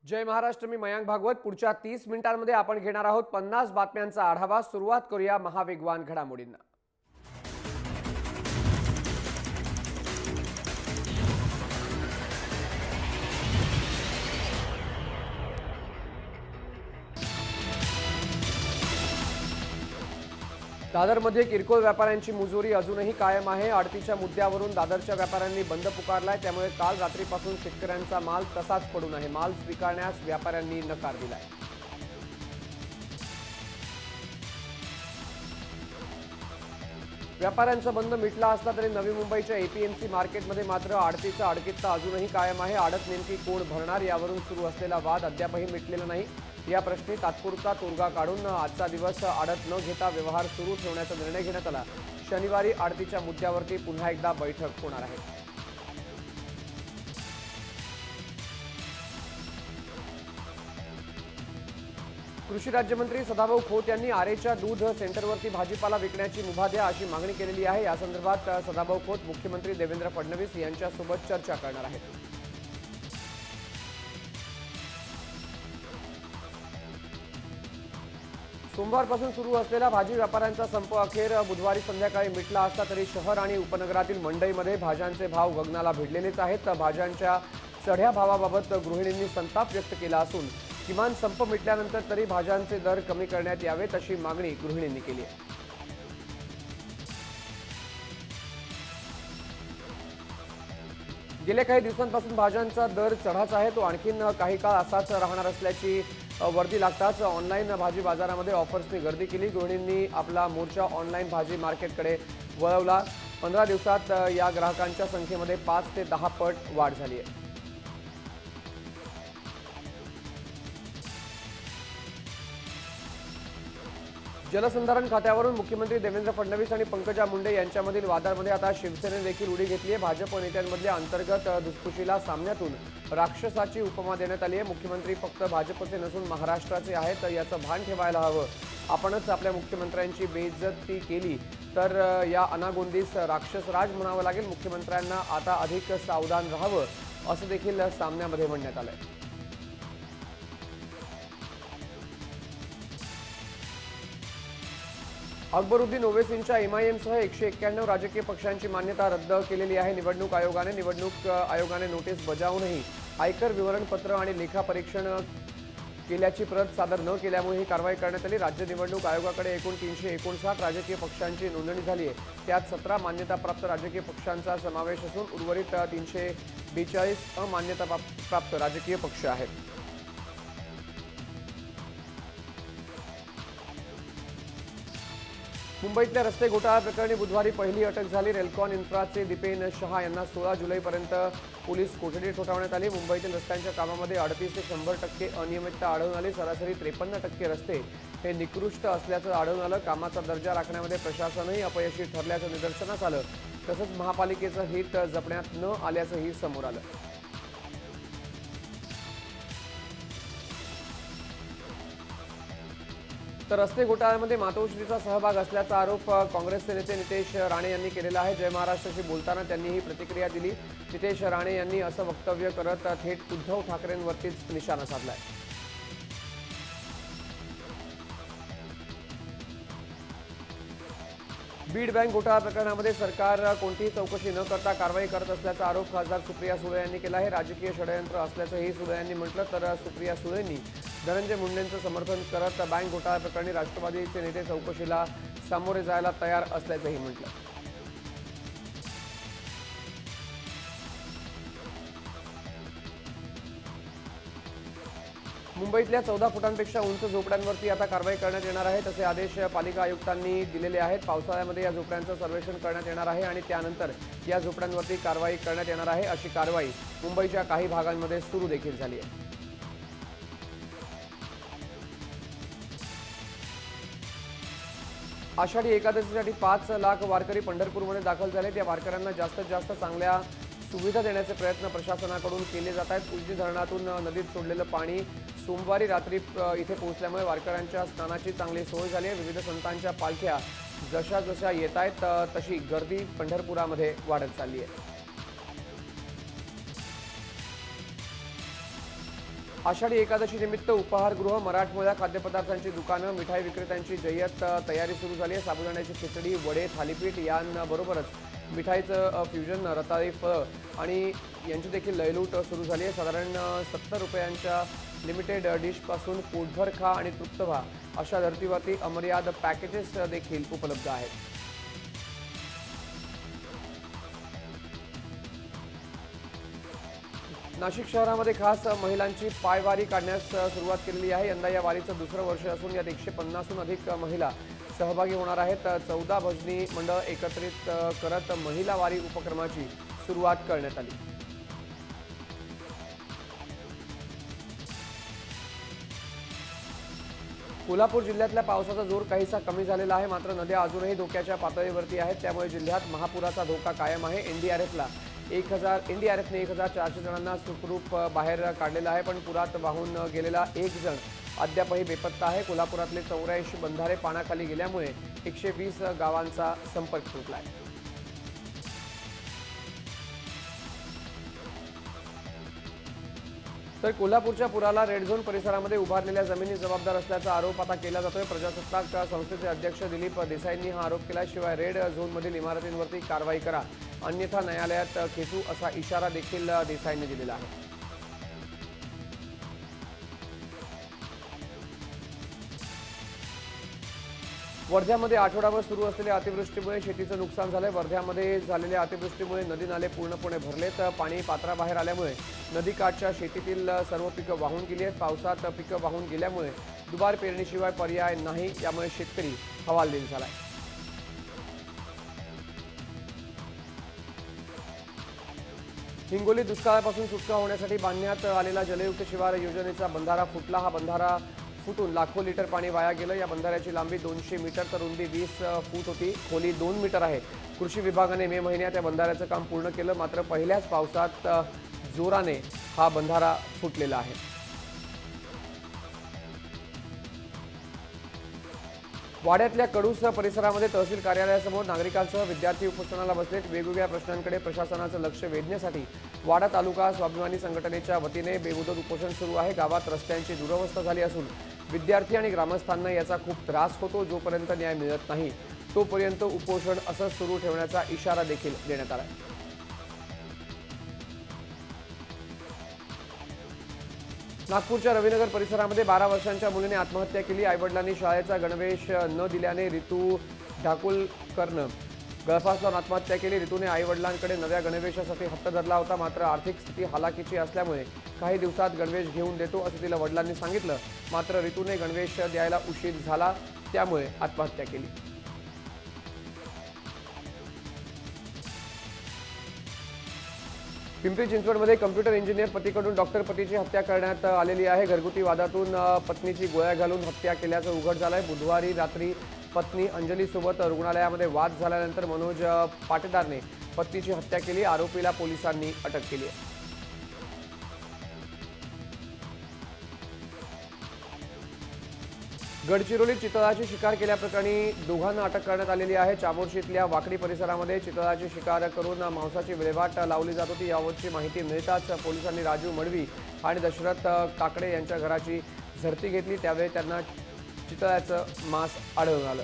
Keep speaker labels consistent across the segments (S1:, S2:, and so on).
S1: जय महाराष्ट्र. मी मयांक भागवत. पुढच्या 30 मिनिटांमध्ये आपण घेणार आहोत 50 बातम्यांचा आढावा. सुरुवात करूया महावेगवान घडामोडींना. दादरमध्ये किरकोळ व्यापाऱ्यांची मुजोरी अजूनही कायम आहे. आडतीच्या मुद्द्यावरून दादरच्या व्यापाऱ्यांनी बंद पुकारलाय. त्यामुळे काल रात्रीपासून शेतकऱ्यांचा माल तसाच पडून आहे. माल स्वीकारण्यास व्यापाऱ्यांनी नकार दिलाय. व्यापाऱ्यांचा बंद मिटला असला तरी नवी मुंबईच्या एपीएमसी मार्केटमध्ये मात्र आडतीचा अडकित्ता अजूनही कायम आहे. आडत नेमकी कोण भरणार यावरून सुरू असलेला वाद अद्यापही मिटलेला नाही. या प्रश्नी तात्पुरता तोडगा काढून आजचा दिवस आडत न घेता व्यवहार सुरू ठेवण्याचा निर्णय घेण्यात आला. शनिवारी आडतीच्या मुद्द्यावरती पुन्हा एकदा बैठक होणार आहे. कृषी राज्यमंत्री सदाभाऊ खोत यांनी आरेच्या दूध सेंटरवरती भाजीपाला विकण्याची मुभा द्या अशी मागणी केलेली आहे. या संदर्भात सदाभाऊ खोत मुख्यमंत्री देवेंद्र फडणवीस यांच्यासोबत चर्चा करणार आहेत. सोमवारपासून सुरू असलेला भाजी व्यापाऱ्यांचा संप अखेर बुधवारी संध्याकाळी मिटला असला तरी शहर आणि उपनगरातील मंडईमध्ये भाज्यांचे भाव गगनाला भिडलेलेच आहेत. भाज्यांच्या चढ्या भावाबाबत गृहिणींनी संताप व्यक्त केला असून किमान संप मिटल्यानंतर तरी भाज्यांचे दर कमी करण्यात यावेत अशी मागणी गृहिणींनी केली आहे. गेल्या काही दिवसांपासून भाज्यांचा दर चढाच आहे. तो आणखीन काही काळ असाच राहणार असल्याची वर्दी लागताच ऑनलाईन भाजी बाजारामध्ये ऑफर्सनी गर्दी केली. गृहिणींनी आपला मोर्चा ऑनलाईन भाजी मार्केटकडे वळवला. 15 दिवसात या ग्राहकांच्या संख्येमध्ये 5 ते 10 पट वाढ झाली आहे. जलसंधारण खात्यावरून मुख्यमंत्री देवेंद्र फडणवीस आणि पंकजा मुंडे यांच्यामधील वादामध्ये आता शिवसेनेने देखील उडी घेतली आहे. भाजप नेत्यांमधल्या अंतर्गत धुसफुशीला सामन्यातून राक्षसाची उपमा देण्यात आली आहे. मुख्यमंत्री फक्त भाजपचे नसून महाराष्ट्राचे आहेत याचं भान ठेवायला हवं. आपणच आपल्या मुख्यमंत्र्यांची बेइज्जती केली तर या अनागोंदीस राक्षसराज म्हणावं लागेल. मुख्यमंत्र्यांना आता अधिक सावधान राहावं असं देखील सामन्यामध्ये म्हणण्यात आलंय. अकबरुद्दीन ओवैसींच्या एमआयएमसह 191 राजकीय पक्षांची मान्यता रद्द केलेली आहे. निवडणूक आयोगाने नोटीस बजावूनही आयकर विवरणपत्र आणि लेखापरीक्षण केल्याची प्रत सादर न केल्यामुळे ही कारवाई करण्यात आली. राज्य निवडणूक आयोगाकडे एकूण 359 राजकीय पक्षांची नोंदणी झाली आहे. त्यात 17 मान्यताप्राप्त राजकीय पक्षांचा समावेश असून उर्वरित 342 अमान्यताप्राप्त राजकीय पक्ष आहेत. मुंबईतल्या रस्ते घोटाळा प्रकरणी बुधवारी पहिली अटक झाली. रेल्कॉन इन्फ्राचे दीपेन शहा यांना 16 जुलैपर्यंत पोलीस कोठडी ठोठावण्यात आली. मुंबईतील रस्त्यांच्या कामामध्ये 38 ते 100% अनियमितता आढळून आली. सरासरी 53% रस्ते हे निकृष्ट असल्याचं आढळून आलं. कामाचा दर्जा राखण्यामध्ये प्रशासनही अपयशी ठरल्याचं निदर्शनास आलं. तसंच महापालिकेचं हित जपण्यात न आल्याचंही समोर आलं. तर रस्ते घोटाळ्यामध्ये मातोश्रीचा सहभाग असल्याचा आरोप काँग्रेसचे नेते नितेश राणे यांनी केलेला आहे. जय महाराष्ट्राशी बोलताना त्यांनी ही प्रतिक्रिया दिली. नितेश राणे यांनी असं वक्तव्य करत थेट उद्धव ठाकरेंवरतीच निशाणा साधलाय. बीड बँक घोटाळा प्रकरणामध्ये सरकार कोणतीही चौकशी न करता कारवाई करत असल्याचा आरोप खासदार सुप्रिया सुळे यांनी केला आहे. राजकीय षडयंत्र असल्याचंही सुळे यांनी म्हटलं. तर सुप्रिया सुळेंनी धनंजय मुंडेंचं समर्थन करत बँक घोटाळा प्रकरणी राष्ट्रवादीचे नेते चौकशीला सामोरे जायला तयार असल्याचंही म्हटलं. मुंबईतल्या 14 फुटांपेक्षा उंच झोपड्यांवरती आता कारवाई करण्यात येणार आहे. तसे आदेश पालिका आयुक्तांनी दिलेले आहेत. पावसाळ्यामध्ये या झोपड्यांचं सर्वेक्षण करण्यात येणार आहे आणि त्यानंतर या झोपड्यांवरती कारवाई करण्यात येणार आहे. अशी कारवाई मुंबईच्या काही भागांमध्ये सुरू देखील झाली आहे. आषाढी एकादशीसाठी 5 लाख वारकरी पंढरपूरमध्ये दाखल झाले. त्या वारकऱ्यांना जास्तीत जास्त चांगल्या सुविधा देण्याचे प्रयत्न प्रशासनाकडून केले जात आहेत. उजनी धरणातून नदीत सोडलेलं पाणी सोमवारी रात्री इथे पोहोचल्यामुळे वारकऱ्यांच्या स्नानाची चांगली सोय झाली आहे. विविध संतांच्या पालख्या जशा जशा येत आहेत तशी गर्दी पंढरपुरामध्ये वाढत चालली आहे. आषाढी एकादशी निमित्त उपाहारगृह, मराठमोळ्या खाद्यपदार्थांची दुकानं, मिठाई विक्रेत्यांची जय्यत तयारी सुरू झाली आहे। साबुदाण्याची खिचडी, वडे, थालीपीठ यांबरोबरच मिठाईचं फ्युजन, रताळी फळं आणि यांची देखील लयलूट सुरू झाली आहे। साधारण 70 रुपयांच्या लिमिटेड डिशपासून पोटभर खा आणि तृप्त व्हा अशा धर्तीवरती अमर्याद पॅकेजेस देखील उपलब्ध आहेत। नाशिक शहरामध्ये खास महिलांची पायवारी काढण्यास सुरुवात केलेली आहे। यंदा या वारीचं दुसरं वर्ष असून यात 150हून अधिक महिला सहभागी होणार आहेत। 14 भजनी मंडळ एकत्रित करत महिला वारी उपक्रमाची सुरुवात करण्यात आली। कोल्हापूर जिल्ह्यातल्या पावसाचा जोर काहीसा कमी झालेला आहे, मात्र नद्या अजूनही धोक्याच्या पातळीवरती आहेत। त्यामुळे जिल्ह्यात महापुराचा धोका कायम आहे। एनडीआरएफने 1400 जणांना सुखरूप बाहेर काढलेलं आहे, पण पुरात वाहून गेलेला एक जण अद्यापही बेपत्ता आहे। कोल्हापुरातले 84 बंधारे पाण्याखाली गेल्यामुळे 120 गावांचा संपर्क तुटला आहे। तर कोल्हापूरच्या पुराला रेड झोन परिसरामध्ये उभारलेल्या जमिनी जबाबदार असल्याचा आरोप आता केला जातोय। प्रजासत्ताक संस्थेचे अध्यक्ष दिलीप देसाईंनी हा आरोप केला। शिवाय रेड झोनमधील इमारतींवरती कारवाई करा, अन्यथा न्यायालयात खेचू असा इशारा देखील देसाईंनी दिलेला आहे। वर्ध्यामध्ये आठवडाभर सुरू असलेल्या अतिवृष्टीमुळे शेतीचं नुकसान झालंय। वर्ध्यामध्ये झालेल्या अतिवृष्टीमुळे नदी नाले पूर्णपणे भरलेत। पाणी पात्राबाहेर आल्यामुळे नदीकाठच्या शेतीतील सर्व पिकं वाहून गेली आहेत। पावसात पिकं वाहून गेल्यामुळे दुबार पेरणीशिवाय पर्याय नाही, यामुळे शेतकरी हवालदिल झालाय। हिंगोली दुष्काळापासून सुटका होण्यासाठी बांधण्यात आलेला जलयुक्त शिवार योजनेचा बंधारा फुटला। हा बंधारा फुटून लाखो लिटर पाणी वाया गेलं। या बंधाऱ्याची लांबी 200 मीटर तर रुंदी 20 फूट होती। खोली 2 मीटर आहे। कृषी विभागाने मे महिन्यात या बंधाऱ्याचं काम पूर्ण केलं, मात्र पहिल्याच पावसात जोराने हा बंधारा फुटलेला आहे। वाड्यातल्या कडूस परिसरामध्ये तहसील कार्यालयासमोर नागरिकांसह विद्यार्थी उपोषणाला बसलेत। वेगवेगळ्या प्रश्नांकडे प्रशासनाचं लक्ष वेधण्यासाठी वाडा तालुका स्वाभिमानी संघटनेच्या वतीने बेमुदत उपोषण सुरू आहे। गावात रस्त्यांची दुरवस्था झाली असून विद्यार्थी आणि ग्रामस्थांना याचा खूप त्रास होतो। जोपर्यंत न्याय मिळत नाही तोपर्यंत उपोषण असंच सुरू ठेवण्याचा इशारा देखील देण्यात आला आहे। नागपूरच्या रविनगर परिसरामध्ये 12 वर्षांच्या मुलीने आत्महत्या केली। आईवडिलांनी शाळेचा गणवेश न दिल्याने रितू ढाकुलकरनं गळफास आत्महत्या केली। रितूने आईवडिलांकडे नव्या गणवेशासाठी हट्ट धरला होता, मात्र आर्थिक स्थिती हालाकीची असल्यामुळे काही दिवसात गणवेश घेऊन देतो असं तिला वडिलांनी सांगितलं, मात्र रितूने गणवेश द्यायला उशीर झाला, त्यामुळे आत्महत्या केली। पिंपरी चिंचवडमध्ये कम्प्युटर इंजिनियर पतीकडून डॉक्टर पतीची हत्या करण्यात आलेली आहे। घरगुती वादातून पत्नीची गोळ्या घालून हत्या केल्याचं उघड झालंय। बुधवारी रात्री पत्नी अंजलीसोबत रुग्णालयामध्ये वाद झाल्यानंतर मनोज पाटेदारने पत्नीची हत्या केली। आरोपीला पोलिसांनी अटक केली आहे। गडचिरोलीत चितळाची शिकार केल्याप्रकरणी दोघांना अटक करण्यात आलेली आहे। चामोर्शीतल्या वाकडी परिसरामध्ये चितळाची शिकार करून मांसाची विल्हेवाट लावली जात होती। याबाबतची माहिती मिळताच पोलिसांनी राजू मडवी आणि दशरथ काकडे यांच्या घराची झडती घेतली। त्यावेळी त्यांना चितळाचं मांस आढळून आलं।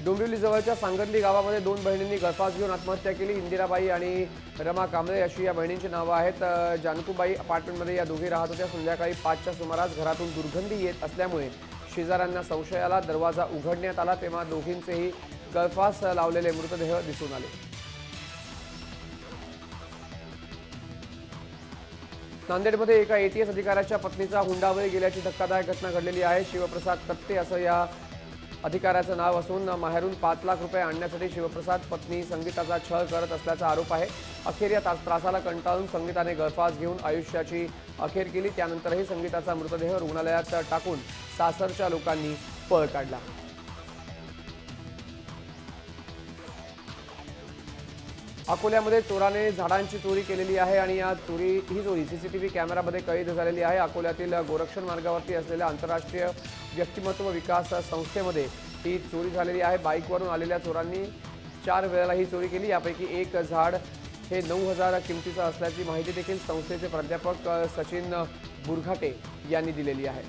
S1: डोंबिवली जवळच्या सांगर्ली गावामध्ये 2 बहिणींनी गळफास घेऊन आत्महत्या केली। इंदिराबाई आणि रमा कांबळे अशी या बहिणींची नावं आहेत। जानकूबाई अपार्टमेंटमध्ये या दोघी राहत होत्या। संध्याकाळी 5च्या सुमारास घरातून दुर्गंधी येत असल्यामुळे शेजाऱ्यांना संशय आला। दरवाजा उघडण्यात आला तेव्हा दोघींचेही गळफास लावलेले मृतदेह दिसून आले। नांदेडमध्ये एका एटीएस अधिकाऱ्याच्या पत्नीचा हुंडाबळी गेल्याची धक्कादायक घटना घडलेली आहे। शिवप्रसाद कत्ते असं या अधिकाऱ्याचं नाव असून माहेरून 5 लाख रुपये आणण्यासाठी शिवप्रसाद पत्नी संगीताचा छळ करत असल्याचा आरोप आहे। अखेर या त्रासाला कंटाळून संगीताने गळफास घेऊन आयुष्याची अखेर केली। त्यानंतरही संगीताचा मृतदेह रुग्णालयात टाकून सासरच्या लोकांनी पळ काढला। अकोल्यामध्ये चोराने झाडांची चोरी केलेली आहे आणि ही चोरी सीसीटीव्ही कॅमेरामध्ये कैद झालेली आहे। अकोल्यातील गोरक्षण मार्गावरती असलेल्या आंतरराष्ट्रीय व्यक्तिमत्व विकास संस्थेमध्ये ही चोरी झालेली आहे। बाईकवरून आलेल्या चोरांनी 4 वेळेला ही चोरी केली। यापैकी एक झाड हे 9,000 किमतीचं असल्याची माहिती देखील संस्थेचे प्राध्यापक सचिन बुरघाटे यांनी दिलेली आहे।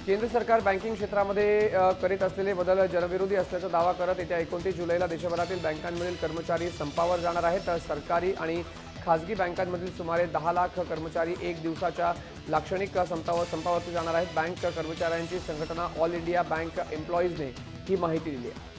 S1: केंद्र सरकार बँकिंग क्षेत्रामध्ये करीत असलेले बदल जनविरोधी असल्याचा दावा करत येत्या 29 जुलैला देशभरातील बँकांमधील कर्मचारी संपावर जाणार आहेत। सरकारी आणि खासगी बँकांमधील सुमारे 10 लाख कर्मचारी एक दिवसाच्या लाक्षणिक संपावरती जाणार आहेत। बँक कर्मचाऱ्यांची संघटना ऑल इंडिया बँक एम्प्लॉईजने ही माहिती दिली आहे।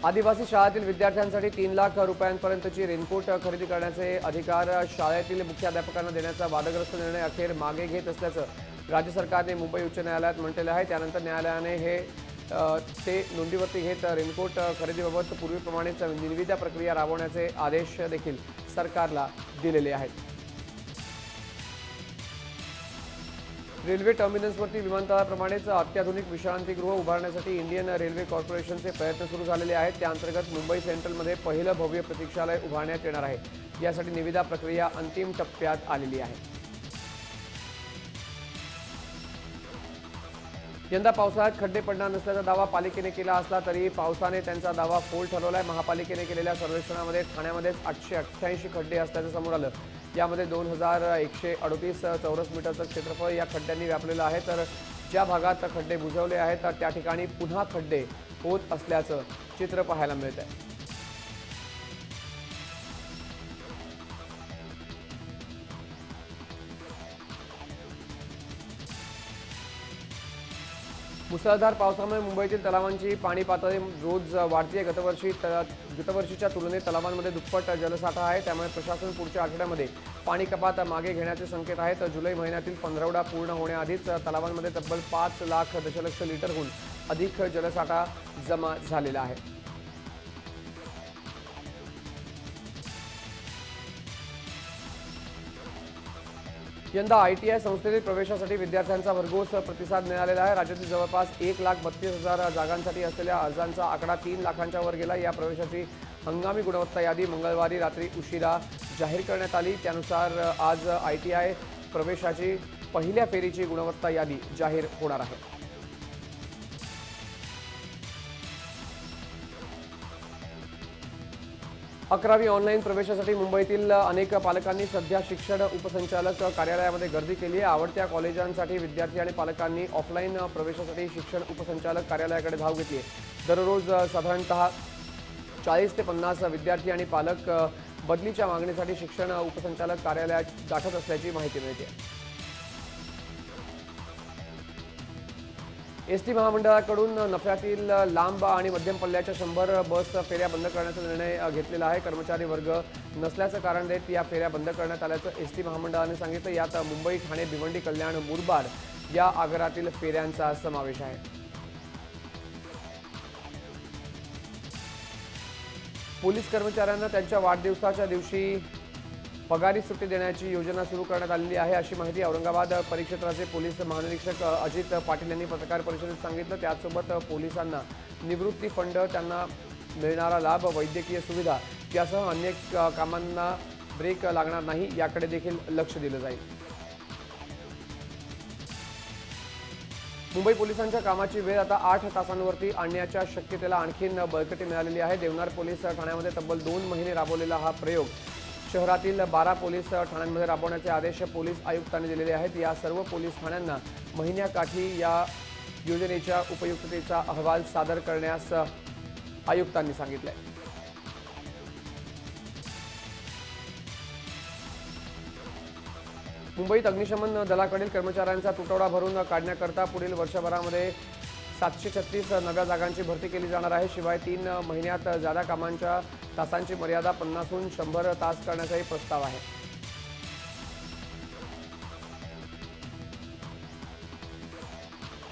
S1: आदिवासी शाळेतील विद्यार्थ्यांसाठी 3 लाख रुपयांपर्यंतची रेनकोट खरेदी करण्याचे अधिकार शाळेतील मुख्याध्यापकांना देण्याचा वादग्रस्त निर्णय अखेर मागे घेत असल्याचं राज्य सरकारने मुंबई उच्च न्यायालयात म्हटलेलं आहे। त्यानंतर न्यायालयाने ते नोंदीवरती घेत रेनकोट खरेदीबाबत पूर्वीप्रमाणेच निविदा प्रक्रिया राबवण्याचे आदेश देखील सरकारला दिलेले आहेत। रेल्वे टर्मिनसवरती विमानतळाप्रमाणेच अत्याधुनिक विश्रांतीगृह उभारण्यासाठी इंडियन रेल्वे कॉर्पोरेशनचे प्रयत्न सुरू झालेले आहेत। त्याअंतर्गत मुंबई सेंट्रलमध्ये पहिलं भव्य प्रतीक्षालय उभारण्यात येणार आहे। यासाठी निविदा प्रक्रिया अंतिम टप्प्यात आलेली आहे। यंदा पावसाळ्यात खड्डे पडणार नसल्याचा दावा पालिकेने केला असला तरी पावसाने त्यांचा दावा फोल ठरवलाय। महापालिकेने केलेल्या सर्वेक्षणामध्ये ठाण्यामध्येच 888 खड्डे असल्याचं समोर आलं। यामध्ये 2138 चौरस मीटरचं क्षेत्रफळ या खड्ड्यांनी व्यापलेलं आहे। तर ज्या भागात खड्डे बुजवले आहेत त्या ठिकाणी पुन्हा खड्डे होत असल्याचं चित्र पाहायला मिळतंय। मुसळधार पावसामुळे मुंबईतील तलावांची पाणी पातळी रोज वाढते। गतवर्षीच्या तुलनेत तलावांमध्ये दुप्पट जलसाठा आहे। त्यामुळे प्रशासन पुढच्या आठवड्यामध्ये पाणी कपात मागे घेण्याचे संकेत आहेत। जुलै महिन्यातील पंधरवडा पूर्ण होण्याआधीच तलावांमध्ये तब्बल 5 लाख दशलक्ष लिटरहून अधिक जलसाठा जमा झालेला आहे। यंदा ITI संस्थेतील प्रवेशासाठी विद्यार्थ्यांचा भरघोस प्रतिसाद मिळालेला आहे। राज्यातील जवळपास 1,32,000 जागांसाठी असलेल्या अर्जांचा आकडा 3 लाखांच्या वर गेला। या प्रवेशाची हंगामी गुणवत्ता यादी मंगळवारी रात्री उशिरा जाहीर करण्यात आली। त्यानुसार आज ITI प्रवेशाची पहिल्या फेरीची गुणवत्ता यादी जाहीर होणार आहे। 11वी ऑनलाईन प्रवेशासाठी मुंबईतील अनेक पालकांनी सध्या शिक्षण उपसंचालक कार्यालयामध्ये गर्दी केली आहे। आवडत्या कॉलेजांसाठी विद्यार्थी आणि पालकांनी ऑफलाईन प्रवेशासाठी शिक्षण उपसंचालक कार्यालयाकडे धाव घेतली आहे। दररोज साधारणतः 40 ते 50 विद्यार्थी आणि पालक बदलीच्या मागणीसाठी शिक्षण उपसंचालक कार्यालयात गाठत असल्याची माहिती मिळते। एसटी महामंडळाकडून नफ्यातील लांब आणि मध्यम पल्ल्याच्या 100 बस फेऱ्या बंद करण्याचा निर्णय घेतलेला आहे। कर्मचारी वर्ग नसल्याचं कारण देत या फेऱ्या बंद करण्यात आल्याचं एसटी महामंडळाने सांगितलं। यात मुंबई, ठाणे, भिवंडी, कल्याण, मुरबाड या आगारातील फेऱ्यांचा समावेश आहे। पोलीस कर्मचाऱ्यांना त्यांच्या वाढदिवसाच्या दिवशी पगारी सुट्टी देण्याची योजना सुरू करण्यात आलेली आहे, अशी माहिती औरंगाबाद परिक्षेत्राचे पोलीस महानिरीक्षक अजित पाटील यांनी पत्रकार परिषदेत सांगितलं। त्याचसोबत पोलिसांना निवृत्ती फंड, त्यांना मिळणारा लाभ, वैद्यकीय सुविधा यासह अनेक कामांना ब्रेक लागणार नाही याकडे देखील लक्ष दिलं जाईल। मुंबई पोलिसांच्या कामाची वेळ आता 8 तासांवरती आणण्याच्या शक्यतेला आणखीन बळकटी मिळालेली आहे। देवनार पोलीस ठाण्यामध्ये तब्बल 2 महिने राबवलेला हा प्रयोग शहरातील 12 पोलीस ठाण्यांमध्ये राबवण्याचे आदेश पोलीस आयुक्तांनी दिलेले आहेत। या सर्व पोलीस ठाण्यांना महिन्याकाठी या योजनेच्या उपयुक्ततेचा अहवाल सादर करण्यास आयुक्तांनी सांगितले। मुंबईत अग्निशमन दलाकडील कर्मचाऱ्यांचा तुटवडा भरून काढण्याकरता पुढील वर्षभरामध्ये 736 नव्या जागांची भरती केली जाणार आहे। शिवाय 3 महिन्यात जादा कामांच्या तासांची मर्यादा 50हून 100 तास करण्याचाही प्रस्ताव आहे।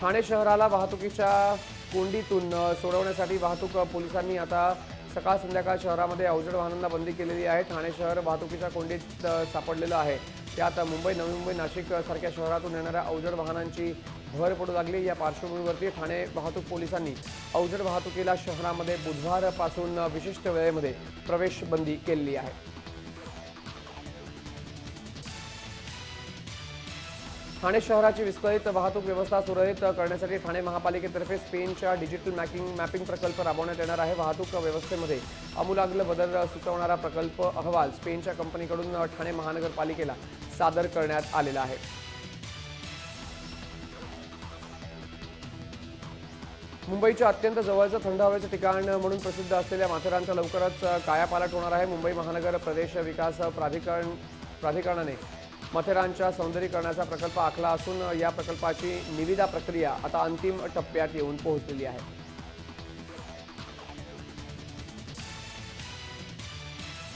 S1: ठाणे शहराला वाहतुकीच्या कोंडीतून सोडवण्यासाठी वाहतूक पोलिसांनी आता सकाळ संध्याकाळ शहरामध्ये अवजड वाहनांना बंदी केलेली आहे। ठाणे शहर वाहतुकीच्या कोंडीत सापडलेलं आहे। त्यात मुंबई, नवी मुंबई, नाशिक सारख्या शहरातून येणाऱ्या अवजड वाहनांची भर पडू लागली। या पार्श्वभूमीवरती ठाणे वाहतूक पोलिसांनी अवजड वाहतुकीला शहरामध्ये बुधवारपासून विशिष्ट वेळेमध्ये प्रवेश बंदी केलेली आहे। ठाणे शहराची विस्कळीत वाहतूक व्यवस्था सुरळीत करण्यासाठी ठाणे महापालिकेतर्फे स्पेनच्या डिजिटल मॅपिंग प्रकल्प राबवण्यात येणार आहे। वाहतूक व्यवस्थेमध्ये आमूलाग्र बदल सुचवणारा प्रकल्प अहवाल स्पेनच्या कंपनीकडून ठाणे महानगरपालिकेला सादर करण्यात आलेला आहे। मुंबईच्या अत्यंत जवळचं थंड हवेचं ठिकाण म्हणून प्रसिद्ध असलेल्या माथेरानचा लवकरच कायापालट होणार आहे। मुंबई महानगर प्रदेश विकास प्राधिकरणाने माथेरानच्या सौंदर्यीकरणाचा प्रकल्प आखला असून या प्रकल्पाची निविदा प्रक्रिया आता अंतिम टप्प्यात येऊन पोहोचलेली आहे।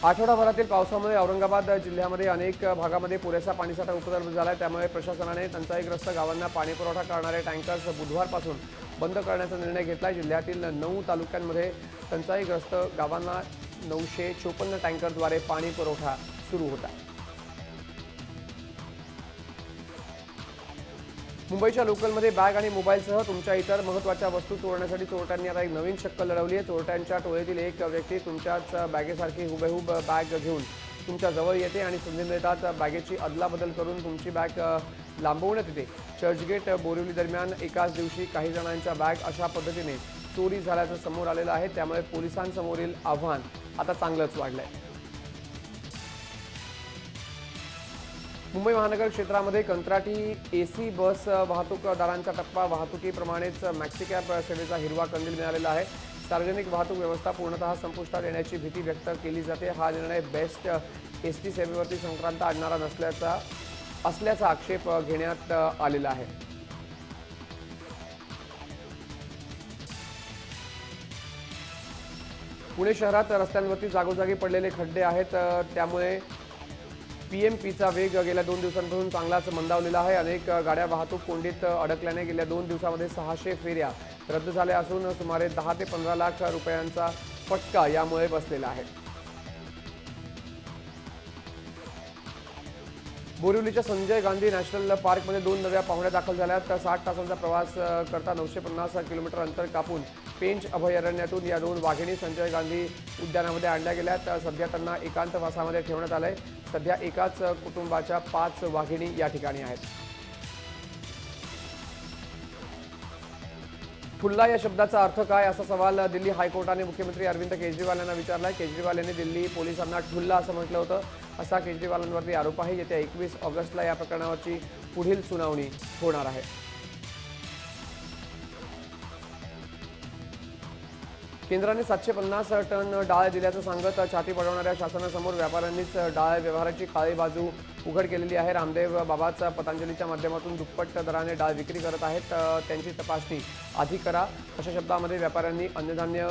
S1: आठवडाभरातील पावसामुळे औरंगाबाद जिल्ह्यामध्ये अनेक भागामध्ये पुरेसा पाणीसाठा उपलब्ध झाला आहे। त्यामुळे प्रशासनाने टंचाईग्रस्त गावांना पाणीपुरवठा करणारे टँकर्स बुधवारपासून बंद करण्याचा निर्णय घेतला। जिल्ह्यातील 9 तालुक्यांमध्ये टंचाईग्रस्त गावांना 954 टँकरद्वारे पाणी पुरवठा सुरू होता। मुंबईच्या लोकलमध्ये बॅग आणि मोबाईलसह तुमच्या इतर महत्त्वाच्या वस्तू चोरण्यासाठी चोरट्यांनी आता एक नवीन शक्कल लढवली आहे। चोरट्यांच्या टोळीतील एक व्यक्ती तुमच्याच बॅगेसारखी हुबेहूब बॅग घेऊन तुमच्या जवळ येते आणि संधी मिळतात बॅगेची अदलाबदल करून तुमची बॅग लांबवण्यात येते। चर्चगेट बोरिवली दरम्यान एकाच दिवशी काही जणांच्या बॅग अशा पद्धतीने चोरी झाल्याचं समोर आलेलं आहे। त्यामुळे पोलिसांसमोरील आव्हान आता चांगलंच वाढलंय। मुंबई महानगर क्षेत्रामध्ये कंत्राटी एसी बस वाहतूकदारांचा टप्पा वाहतुकीप्रमाणेच मॅक्सिकॅब सेवेचा हिरवा कंदील मिळालेला आहे। सार्वजनिक वाहतूक व्यवस्था पूर्णतः संपुष्टात येण्याची भीती व्यक्त केली जाते। हा निर्णय बेस्ट एसटी सेवेवरती संक्रांत आणणारा असल्याचा आक्षेप घेण्यात आलेला आहे। पुणे शहरात रस्त्यांवरती जागोजागी पडलेले खड्डे आहेत। त्यामुळे पीएमपीचा वेग गेल्या 2 दिवसांपासून चांगलाच मंदावलेला आहे। अनेक गाड्या वाहतूक कोंडीत अडकल्याने गेल्या 2 दिवसांमध्ये 600 फेऱ्या रद्द झाल्या असून सुमारे 10 ते 15 लाख रुपयांचा फटका यामुळे बसलेला आहे। बोरिवलीच्या संजय गांधी नॅशनल पार्कमध्ये 2 नव्या पाहुण्या दाखल झाल्यात। 60 तासांचा प्रवास करता 950 किलोमीटर अंतर कापून पेंच अभयारण्यातून या 2 वाघिणी संजय गांधी उद्यानामध्ये आणल्या गेल्यात। सध्या त्यांना एकांतवासामध्ये ठेवण्यात आलंय। सध्या एकाच कुटुंबाच्या 5 वाघिणी या ठिकाणी आहेत। ठुल्ला या शब्दाचा अर्थ काय असा सवाल दिल्ली हायकोर्टाने मुख्यमंत्री अरविंद केजरीवाल यांना विचारला आहे। केजरीवाल यांनी दिल्ली पोलिसांना ठुल्ला असं म्हटलं होतं असा केजरीवालांवरती आरोप आहे। येत्या 21 ऑगस्टला या प्रकरणावरची पुढील सुनावणी होणार आहे। केंद्राने 750 टन डाळ दिल्याचं सांगत छाती पडवणाऱ्या शासनासमोर व्यापाऱ्यांनीच डाळ व्यवहाराची काळी बाजू उघड केलेली आहे। रामदेव बाबाच पतंजलीच्या माध्यमातून दुप्पट दराने डाळ विक्री करत आहेत। त्यांची तपासणी आधी करा अशा शब्दामध्ये व्यापाऱ्यांनी अन्नधान्य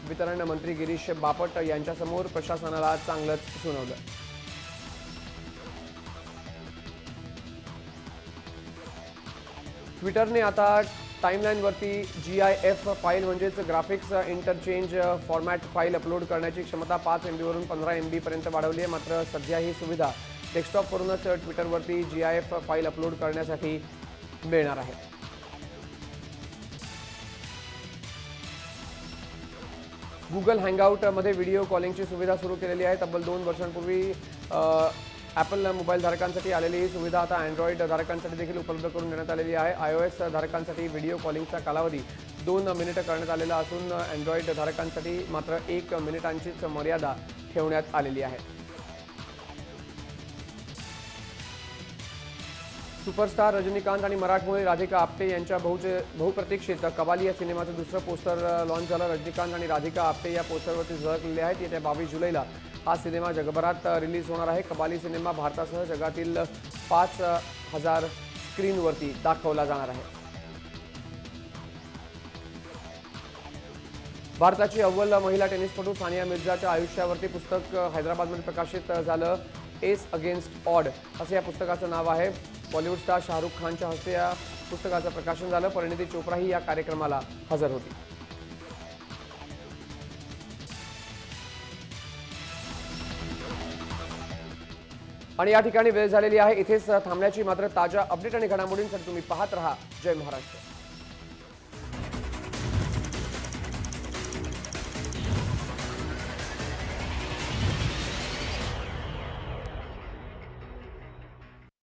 S1: वितरण मंत्री गिरीश बापट यांच्यासमोर प्रशासनाला चांगलंच सुनावलं। ट्विटरने आता टाइमलाइनवरती GIF फाईल म्हणजेच graphics interchange format file upload करण्याची क्षमता 5 MB वरून 15 MB पर्यंत वाढवली आहे। मात्र सध्या ही सुविधा डेस्कटॉपवरूनच ट्विटरवरती GIF फाईल अपलोड करण्यासाठी मिळणार आहे। गुगल हँगआउटमध्ये व्हिडिओ कॉलिंगची सुविधा सुरू केलेली आहे। तब्बल 2 वर्षांपूर्वी ॲपल मोबाईल धारकांसाठी आलेली ही सुविधा आता अँड्रॉइड धारकांसाठी देखील उपलब्ध करून देण्यात आलेली आहे। iOS धारकांसाठी व्हिडिओ कॉलिंगचा कालावधी 2 मिनिटं करण्यात आलेला असून अँड्रॉइड धारकांसाठी मात्र 1 मिनिटांचीच मर्यादा ठेवण्यात आलेली आहे। सुपरस्टार रजनीकांत आणि मराठमोळी राधिका आपटे यांच्या बहुप्रतीक्षित कबाली या सिनेमाचं दुसरं पोस्टर लॉन्च झालं। रजनीकांत आणि राधिका आपटे या पोस्टरवरती झळकलेले आहेत। येत्या 22 जुलैला हा सिनेमा जगभरात रिलीज होणार आहे। कबाली सिनेमा भारतासह जगातील 5000 स्क्रीनवरती दाखवला जाणार आहे। भारताची अव्वल महिला टेनिसपटू सानिया मिर्झाच्या आयुष्यावरती पुस्तक हैदराबादमध्ये प्रकाशित झालं। एस अगेन्स्ट ऑड असं या पुस्तकाचं नाव आहे। बॉलिवूड स्टार शाहरुख खानच्या हस्ते या पुस्तकाचं प्रकाशन झालं। परिणिती चोप्राही या कार्यक्रमाला हजर होती। आणि या ठिकाणी वेळ झालेली आहे। इथेच थांबण्याची मात्र ताज्या अपडेट आणि घडामोडींसाठी तुम्ही पाहत रहा जय महाराष्ट्र।